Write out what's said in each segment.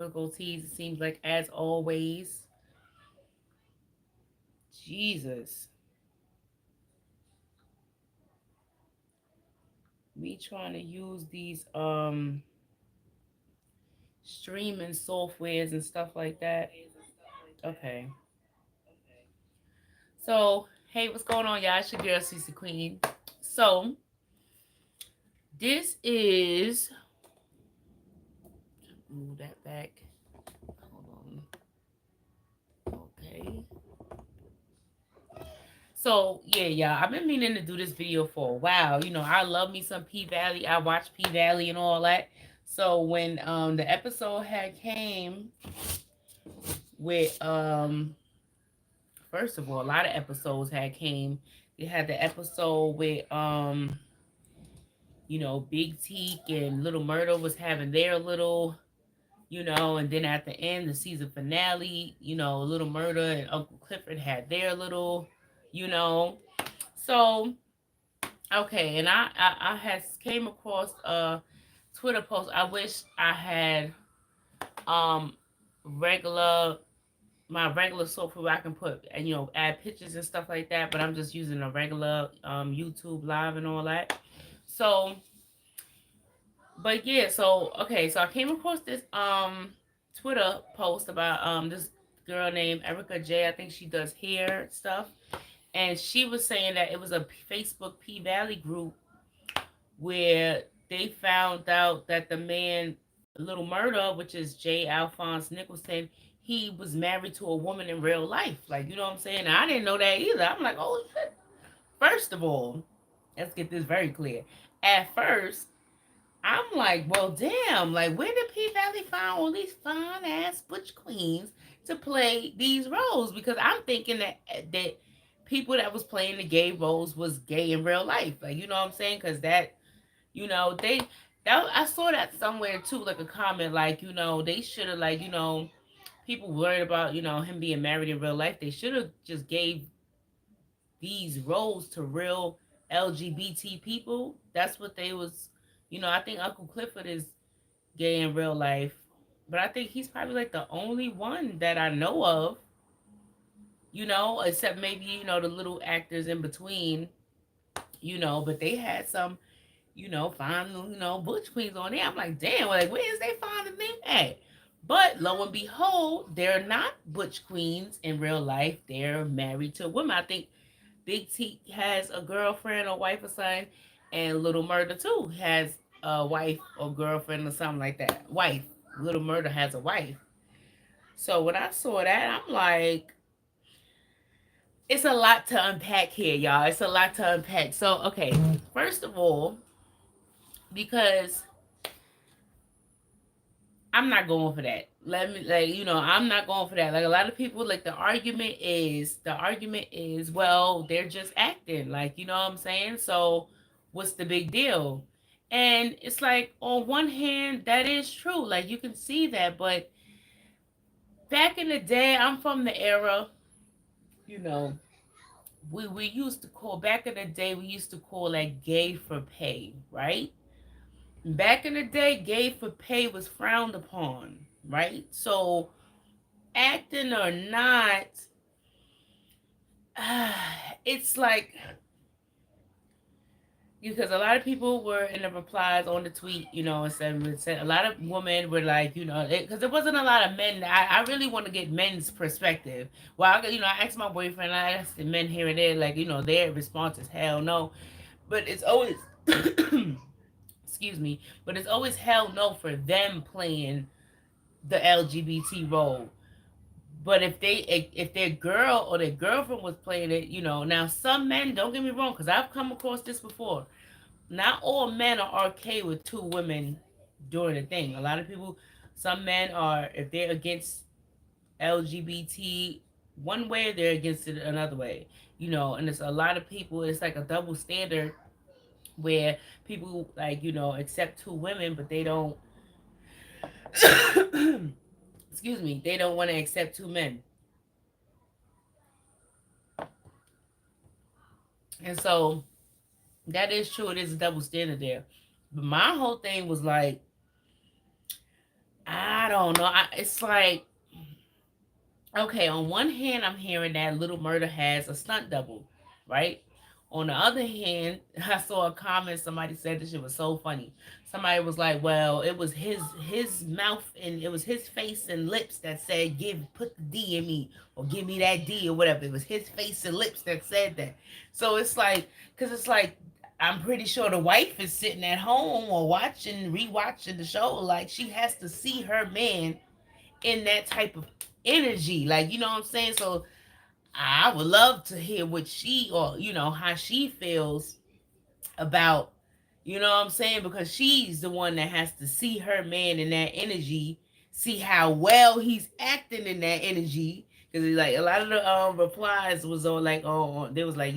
difficulties, it seems like, as always. Jesus. Me trying to use these streaming softwares and stuff like that. Okay. So, hey, what's going on, y'all? It's your girl, SweetsThaQueen. So, this is. Move that back. Hold on. Okay. So yeah, yeah, I've been meaning to do this video for a while. You know, I love me some Pvalley. I watch Pvalley and all that. So when the episode had came with first of all, a lot of episodes had came. They had the episode with Big Teak and Little Murder was having their little, and then at the end, the season finale, Little Murder and Uncle Clifford had their little, you know. So okay, and I had came across a Twitter post. I wish I had um regular my regular software where I can put and add pictures and stuff like that, but I'm just using a regular YouTube live and all that. So, but yeah, so okay, so I came across this Twitter post about this girl named Erica J. I think she does hair stuff, and she was saying that it was a Facebook P Valley group where they found out that the man Little Murder, which is J. Alphonse Nicholson, he was married to a woman in real life. Like, you know what I'm saying? I didn't know that either. I'm like, oh shit. First of all, let's get this very clear. At first, I'm like, well, damn, like, where did P Valley find all these fine ass butch queens to play these roles? Because I'm thinking that people that was playing the gay roles was gay in real life. Like, you know what I'm saying? Because they I saw that somewhere too, like a comment, like, they should have, like, people worried about, him being married in real life. They should have just gave these roles to real LGBT people. That's what they was, I think Uncle Clifford is gay in real life. But I think he's probably like the only one that I know of, except maybe, the little actors in between, but they had some find butch queens on there. I'm like, damn, like where is they finding them at? But lo and behold, they're not butch queens in real life. They're married to women. I think Big T has a girlfriend or wife or son, and Little Murder too has a wife or girlfriend or something like that. Wife. Little Murder has a wife. So when I saw that, I'm like, it's a lot to unpack here, y'all. It's a lot to unpack. So, okay, first of all, because I'm not going for that. Let me like I'm not going for that. Like a lot of people, like the argument is well, they're just acting. Like, you know what I'm saying? So what's the big deal? And it's like on one hand, that is true. Like you can see that, but back in the day, I'm from the era, you know, we used to call back in the day we used to call that gay for pay, right? Back in the day, gay for pay was frowned upon, right? So, acting or not, uh, it's like because a lot of people were in the replies on the tweet, and said a lot of women were like, because there wasn't a lot of men. I really want to get men's perspective. Well, I asked my boyfriend, I asked the men here and there, like, their response is hell no, but it's always. Excuse me, but it's always hell no for them playing the LGBT role. But if their girl or their girlfriend was playing it, now some men, don't get me wrong, because I've come across this before. Not all men are okay with two women doing a thing. A lot of people, some men are, if they're against LGBT one way, they're against it another way. And it's a lot of people. It's like a double standard where people like accept two women, but they don't. Excuse me, they don't want to accept two men. And so that is true. It is a double standard there. But my whole thing was like, I don't know. It's like, okay, on one hand, I'm hearing that Little Murder has a stunt double, right? On the other hand, I saw a comment. Somebody said this shit was so funny. Somebody was like, "Well, it was his mouth and it was his face and lips that said put the D in me or give me that D or whatever." It was his face and lips that said that. So it's like, cause it's like I'm pretty sure the wife is sitting at home or rewatching the show. Like she has to see her man in that type of energy. Like, you know what I'm saying? So I would love to hear what she or, how she feels about, you know what I'm saying? Because she's the one that has to see her man in that energy, see how well he's acting in that energy. Because like a lot of the replies was all like, oh, they was like,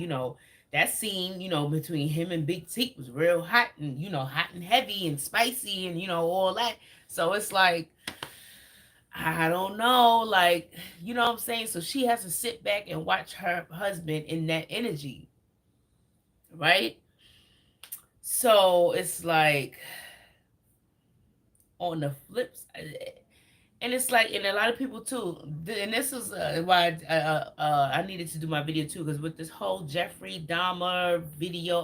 that scene, between him and Big T was real hot and, hot and heavy and spicy and, all that. So it's like, I don't know, like, you know what I'm saying? So she has to sit back and watch her husband in that energy, right? So it's like on the flips, and it's like, and a lot of people too. And this is why I needed to do my video too, because with this whole Jeffrey Dahmer video,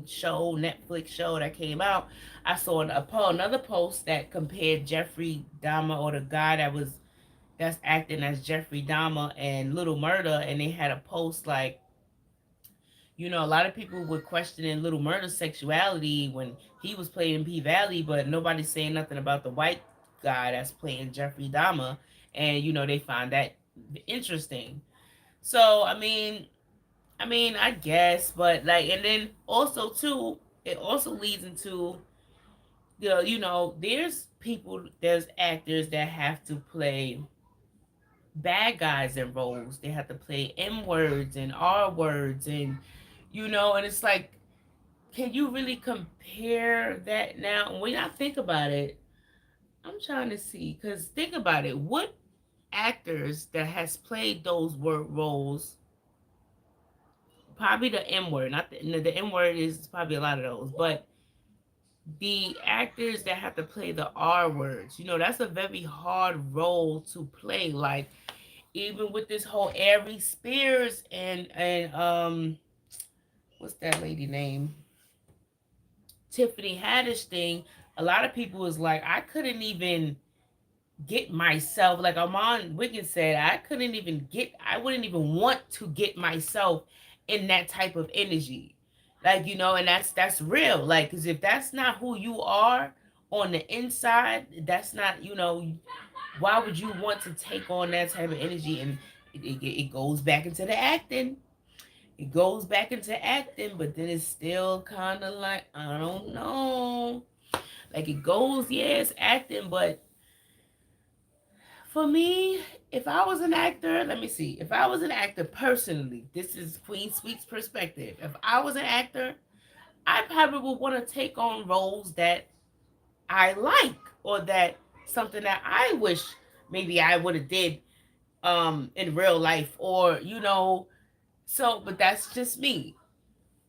show, Netflix show that came out, I saw another post that compared Jeffrey Dahmer, or the guy that's acting as Jeffrey Dahmer and Little Murder, and they had a post like, a lot of people were questioning Little Murder's sexuality when he was playing in Pvalley, but nobody's saying nothing about the white guy that's playing Jeffrey Dahmer, and they find that interesting. So I guess, but like, and then also too, it also leads into there's actors that have to play bad guys in roles. They have to play M words and R words, and and it's like, can you really compare that now? When I think about it, I'm trying to see, because think about it. What actors that has played those word roles, probably the M word, not the M word is probably a lot of those, but the actors that have to play the R words, that's a very hard role to play. Like, even with this whole Ari Spears and what's that lady name? Tiffany Haddish thing, a lot of people was like, I couldn't even get myself, like Armand Wiggins said, I wouldn't even want to get myself in that type of energy. Like, and that's real. Like, because if that's not who you are on the inside, that's not, why would you want to take on that type of energy? And it goes back into the acting. It goes back into acting, but then it's still kind of like, I don't know. Like, it goes, yeah, it's acting, but for me, if I was an actor, let me see. If I was an actor personally, this is Queen Sweet's perspective. If I was an actor, I probably would want to take on roles that I like, or that something that I wish maybe I would have did in real life, or so, but that's just me.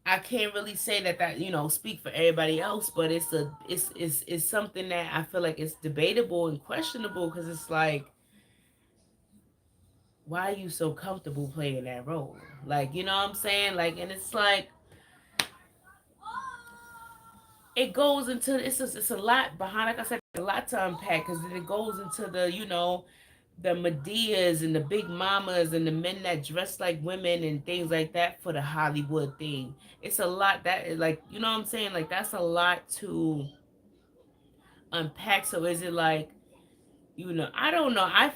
I can't really say that speak for everybody else, but it's something that I feel like it's debatable and questionable, because it's like, why are you so comfortable playing that role? Like, you know what I'm saying? Like, and it's like, it goes into, it's a lot behind. Like I said, a lot to unpack, because then it goes into the Medeas and the big mamas and the men that dress like women and things like that for the Hollywood thing. It's a lot that, like, you know what I'm saying? Like, that's a lot to unpack. So is it like, I don't know. I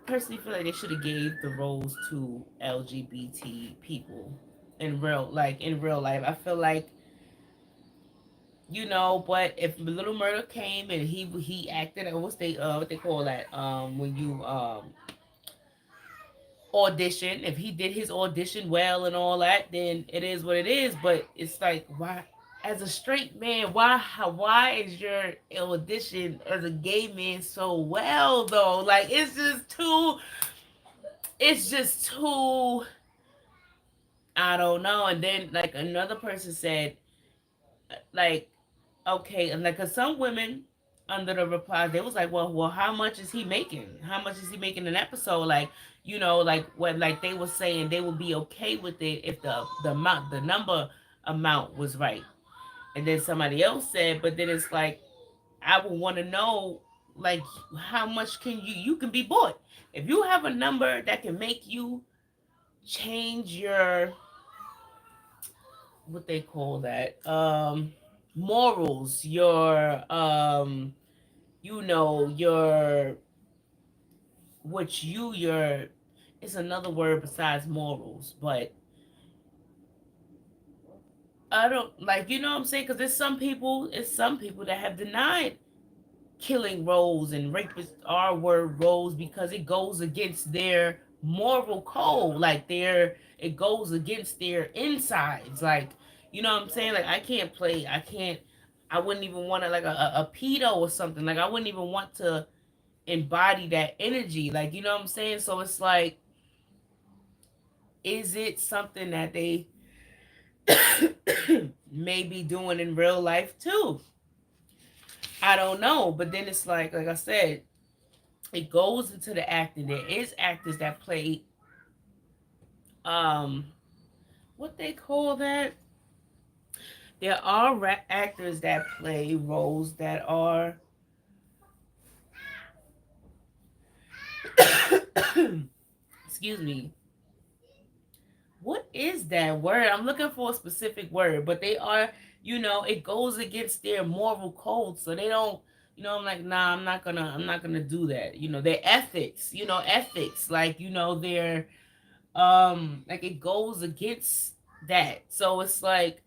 personally feel like they should have gave the roles to LGBT people in real life. I feel like, but if Little Murder came and he acted, what they call that, when you audition, if he did his audition well and all that, then it is what it is. But it's like, why, as a straight man, why is your audition as a gay man so well though? Like, it's just too, I don't know. And then, like, another person said, like, okay, and like, 'cause some women, under the replies, they was like, well, how much is he making? How much is he making an episode? Like, like what, like they were saying they would be okay with it if the amount, the number amount was right. And then somebody else said, but then it's like, I would want to know, like, how much can you can be bought if you have a number that can make you change your, what they call that, morals, your your, what your, it's another word besides morals, but I don't, like, you know what I'm saying, because it's some people that have denied killing roles and rapist R word roles because it goes against their moral code. Like it goes against their insides. Like, you know what I'm saying? Like I wouldn't even want to, like a pedo or something. Like I wouldn't even want to embody that energy. Like, you know what I'm saying? So it's like, is it something that they may be doing in real life too? I don't know. But then it's like I said, it goes into the acting. There is actors that play um what they call that. There are actors that play roles that are excuse me. What is that word? I'm looking for a specific word, but they are, it goes against their moral code, so they don't, I'm like, nah, I'm not gonna do that. Their ethics, ethics, like, their like it goes against that. So it's like,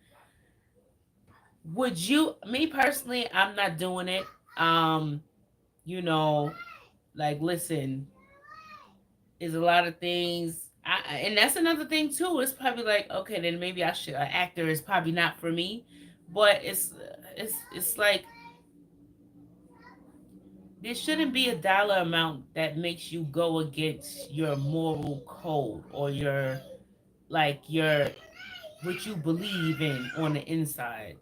would you, me personally, I'm not doing it. um you know like, listen, is a lot of things. And that's another thing too. It's probably like, okay, then maybe I should, an actor is probably not for me. But it's like, there shouldn't be a dollar amount that makes you go against your moral code, or your, like, your, what you believe in on the inside.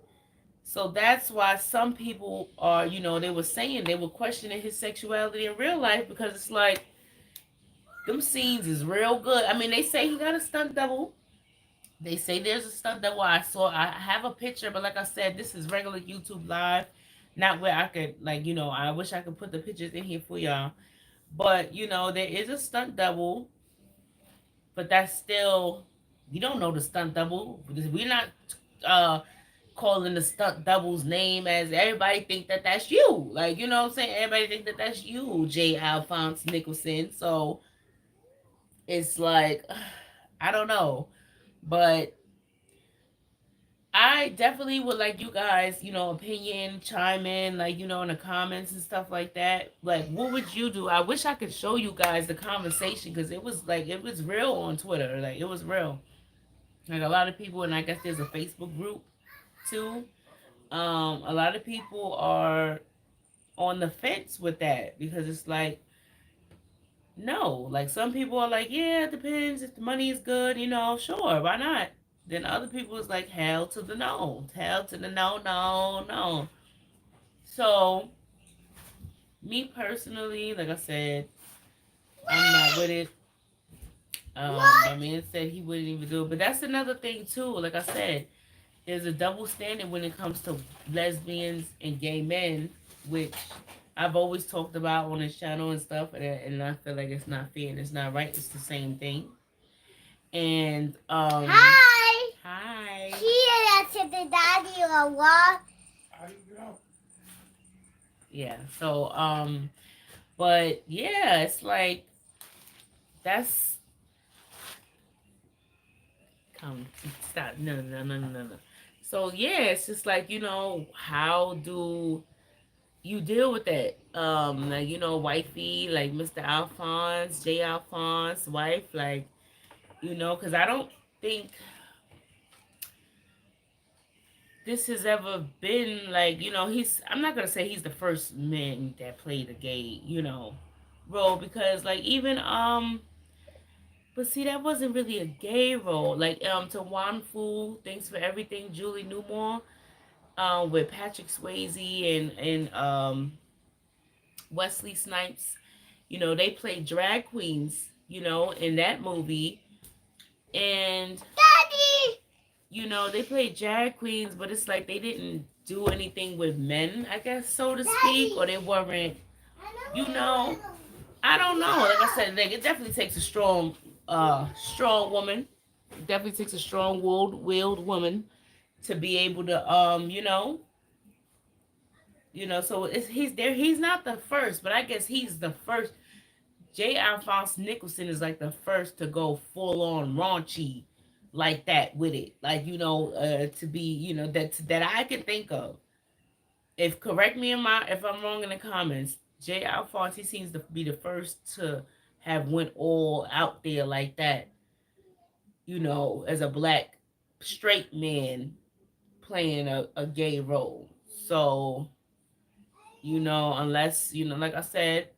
So that's why some people are, they were saying, they were questioning his sexuality in real life, because it's like, them scenes is real good. I mean, they say he got a stunt double. They say there's a stunt double. I have a picture, but like I said, this is regular YouTube live, not where I could, like, I wish I could put the pictures in here for y'all. But, there is a stunt double, but that's still, you don't know the stunt double. We're not uh calling the stunt double's name as everybody think that that's you. Like, you know what I'm saying? Everybody think that that's you, J. Alphonse Nicholson. So it's like, I don't know. But I definitely would like you guys, opinion, chime in, like, in the comments and stuff like that. Like, what would you do? I wish I could show you guys the conversation, because it was like, it was real on Twitter. Like, it was real. Like, a lot of people, and I guess there's a Facebook group too. A lot of people are on the fence with that, because it's like, no, like, some people are like, yeah, it depends if the money is good, sure, why not? Then other people is like, hell to the no, hell to the no, no, no. So, me personally, like I said, I'm not with it. My man said he wouldn't even do it, but that's another thing too. Like I said, there's a double standard when it comes to lesbians and gay men, which I've always talked about on this channel and stuff, and I feel like it's not fair and it's not right. It's the same thing. And hi, hi. Here to the daddy or what? Yeah. So but yeah, it's like, that's, come, stop, no, no, no, no, no, no. So yeah, it's just like, how do you deal with that? Like, wifey, like Mr. Alphonse, J. Alphonse, wife, like, because I don't think this has ever been like, I'm not gonna say he's the first man that played a gay, role, because like, even but see, that wasn't really a gay role. Like, to Wan Fu, Thanks for Everything, Julie Newmar, with Patrick Swayze and Wesley Snipes. They played drag queens, in that movie. And Daddy, they played drag queens, but it's like they didn't do anything with men, I guess, so to speak, or they weren't, you know, I don't know. Like I said, like, it definitely takes a strong woman. It definitely takes a strong-willed woman to be able to, So he's there. He's not the first, but I guess he's the first. J. Alphonse Nicholson is like the first to go full on raunchy like that with it. Like, to be, that I can think of. If correct me if I'm wrong in the comments, J. Alphonse, he seems to be the first to have went all out there like that, as a black straight man playing a gay role. So, unless, like I said,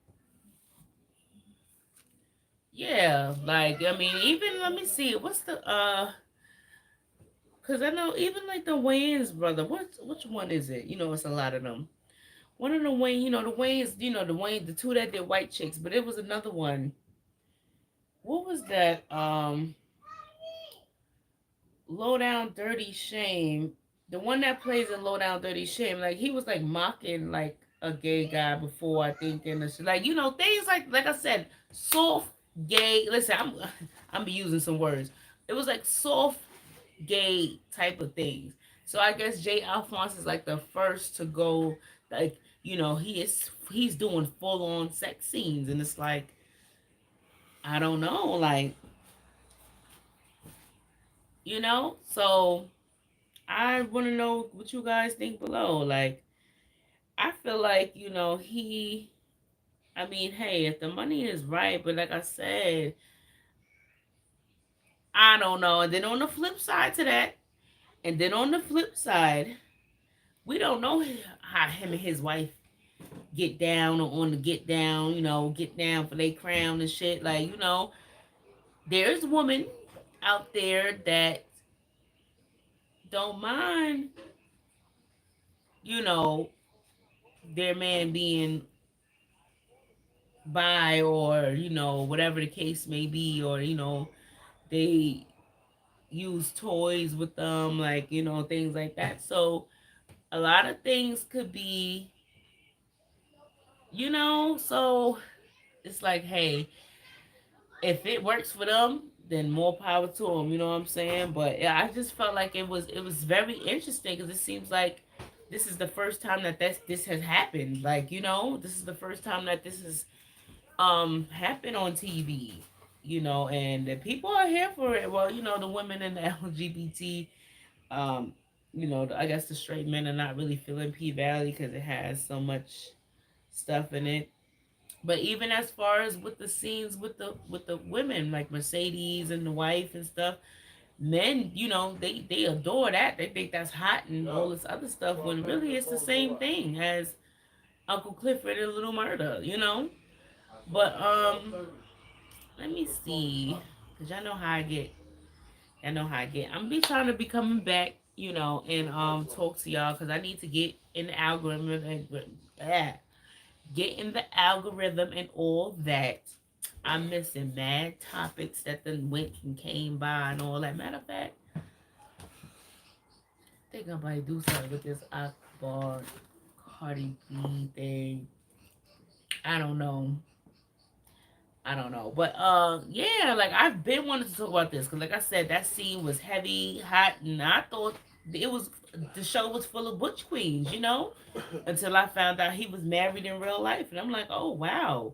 yeah, like, I mean, even, let me see, what's the, because I know even like the Wayans brother, which one is it? It's a lot of them. One of the Wayne, the Wayans, the two that did White Chicks, but it was another one. What was that? Low Down Dirty Shame. The one that plays in Low Down Dirty Shame, like he was like mocking like a gay guy before, I think, and it's like, things like I said, soft gay. Listen, I'm using some words. It was like soft gay type of things. So I guess Jay Alphonse is like the first to go, like, he's doing full on sex scenes, and it's like, I don't know, like, so I want to know what you guys think below. Like, I feel like, I mean, hey, if the money is right, but like I said, I don't know. And then on the flip side to that, and then on the flip side, we don't know how him and his wife get down or on the get down, get down for their crown and shit. Like, there's women out there that don't mind, you know, their man being bi, or, whatever the case may be, or, they use toys with them, like, things like that. So a lot of things could be, so it's like, hey, if it works for them, then more power to them. You know what I'm saying? But yeah, I just felt like it was very interesting, because it seems like this is the first time that this has happened. Like, this is the first time that this has happened on TV. And the people are here for it. Well, the women in the LGBT, um, I guess the straight men are not really feeling P-Valley because it has so much stuff in it. But even as far as with the scenes with the women, like Mercedes and the wife and stuff, men, they adore that. They think that's hot and all this other stuff, when really it's the same thing as Uncle Clifford and Little Murder. But let me see, cause y'all know how I get. Y'all know how I get. I'm be trying to be coming back, and talk to y'all, cause I need to get in the algorithm and get in the algorithm and all that. I'm missing mad topics that then went and came by and all that. Matter of fact, I think I'm about to do something with this Akbar Cardi B thing. I don't know. I don't know. But yeah, like, I've been wanting to talk about this, because like I said, that scene was heavy, hot, and I thought it was the show was full of butch queens, until I found out he was married in real life, and I'm like, oh wow,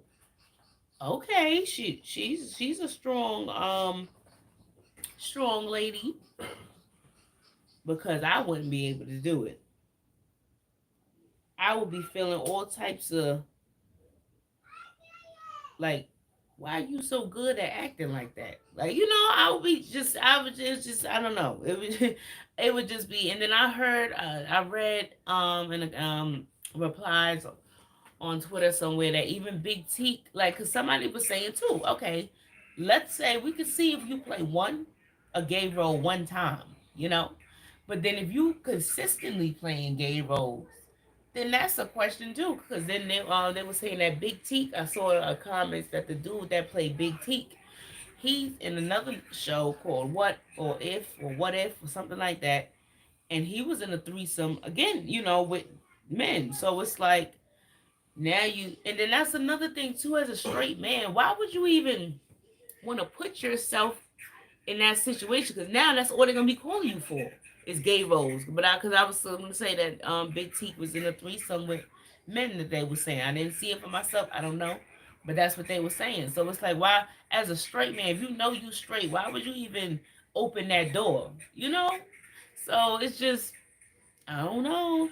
okay, she's a strong lady, because I wouldn't be able to do it. I would be feeling all types of, like, why are you so good at acting like that? Like, I would just, I don't know. It would, it would just be. And then I read, in the replies on Twitter somewhere, that even Big T, like, cause somebody was saying too, okay, let's say we could see if you play a gay role one time, but then if you consistently playing gay roles, then that's a question too, because then they were saying that Big Teak. I saw a comments that the dude that played Big Teak, he's in another show called What If or something like that, and he was in a threesome again, with men. So it's like now and then that's another thing too. As a straight man, why would you even want to put yourself in that situation? Because now that's all they're gonna be calling you for is gay roles. But because I was going to say that Big T was in a threesome with men that they were saying. I didn't see it for myself. I don't know, but that's what they were saying. So it's like, why, as a straight man, if you know you straight, why would you even open that door? So it's just, I don't know.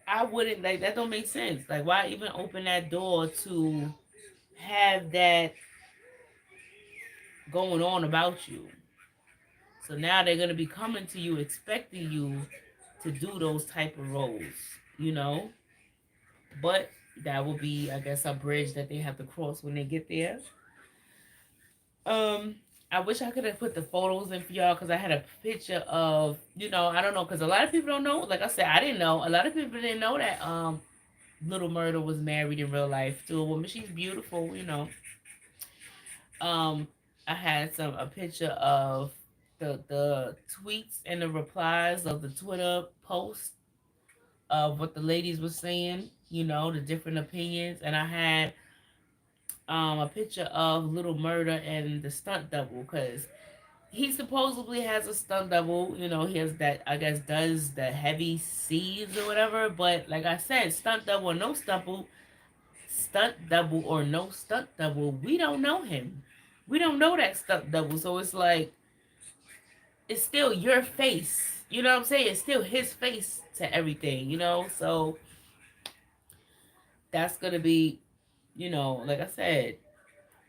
I wouldn't, like, that don't make sense. Like, why even open that door to have that going on about you? So now they're gonna be coming to you, expecting you to do those type of roles, you know. But that will be, I guess, a bridge that they have to cross when they get there. Um, I wish I could have put the photos in for y'all because I had a picture of, I don't know, because a lot of people don't know. Like I said, I didn't know. A lot of people didn't know that Little Murder was married in real life to a woman. She's beautiful. Um, I had a picture of the tweets and the replies of the Twitter post of what the ladies were saying, the different opinions, and I had a picture of Little Murder and the stunt double because he supposedly has a stunt double. He has that, I guess, does the heavy seas or whatever. But like I said, stunt double or no stunt double, we don't know him. We don't know that stunt double. So it's like, it's still your face. You know what I'm saying? It's still his face to everything. So that's going to be, like I said,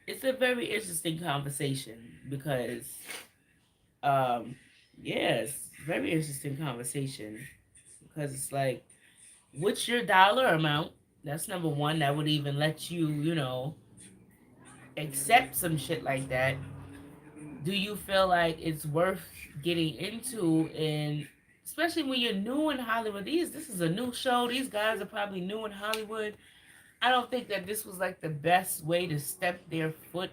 it's a very interesting conversation because, um, yes, very interesting conversation because it's like, what's your dollar amount? That's number one. That would even let you, accept some shit like that. Do you feel like it's worth getting into? And especially when you're new in Hollywood, this is a new show. These guys are probably new in Hollywood. I don't think that this was like the best way to step their foot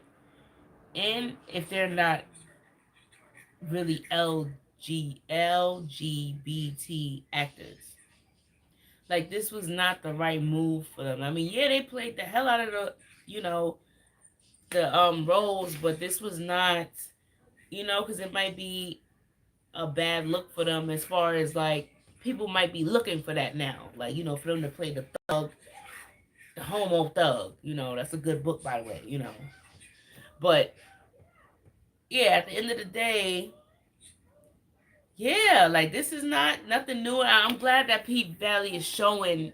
in if they're not really LGBT actors. Like, this was not the right move for them. I mean, yeah, they played the hell out of you know, the roles, but this was not, because it might be a bad look for them as far as like people might be looking for that now. Like, for them to play the thug, the homo thug. That's a good book, by the way. But yeah, at the end of the day, yeah, like this is not nothing new. I'm glad that Pvalley is showing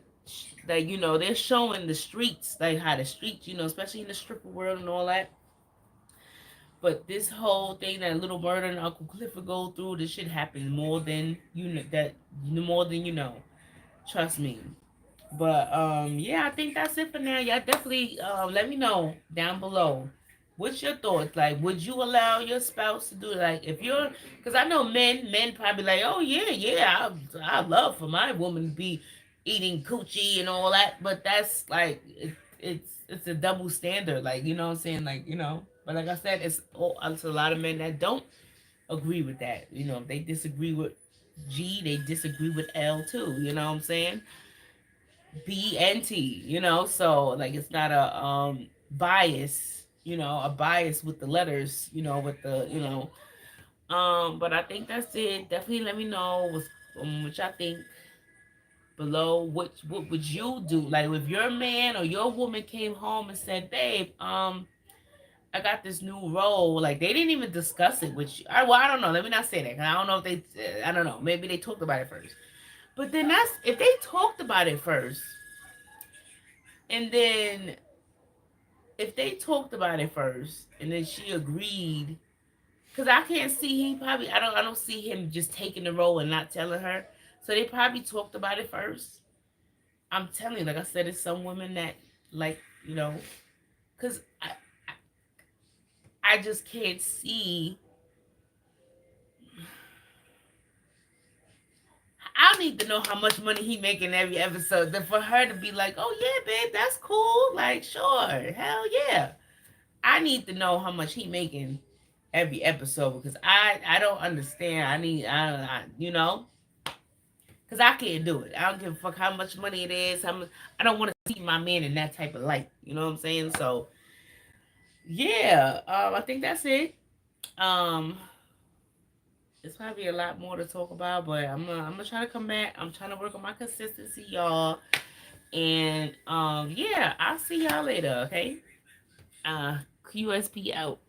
that, they're showing the streets, like how the streets, especially in the stripper world and all that. But this whole thing that Little Murder and Uncle Clifford go through, this shit happens more than more than you know. Trust me. But yeah, I think that's it for now. Y'all definitely let me know down below. What's your thoughts? Like, would you allow your spouse to do it? Like, if you're, because I know men probably like, oh yeah, yeah, I love for my woman to be eating coochie and all that. But that's like, it's a double standard. Like, you know what I'm saying? Like, But like I said, it's a lot of men that don't agree with that. They disagree with G, they disagree with L too. You know what I'm saying? B and T, so like it's not a bias, a bias with the letters, with the, but I think that's it. Definitely let me know what y'all think below. What would you do? Like if your man or your woman came home and said, babe, I got this new role. Like they didn't even discuss it with you. Well, I don't know. Let me not say that. 'Cause I don't know if I don't know. Maybe they talked about it first. But then if they talked about it first, and then if they talked about it first and then she agreed, because I can't see I don't see him just taking the role and not telling her. So they probably talked about it first. I'm telling you, like I said, it's some women that like, because I just can't see. I don't need to know how much money he making every episode. Then for her to be like, "Oh yeah, babe, that's cool." Like, sure, hell yeah. I need to know how much he making every episode because I don't understand. Because I can't do it. I don't give a fuck how much money it is. I don't want to see my man in that type of light. You know what I'm saying? So yeah, I think that's it. Um, There's probably a lot more to talk about, but I'm gonna try to come back. I'm trying to work on my consistency, y'all. And yeah, I'll see y'all later. Okay. QSP out.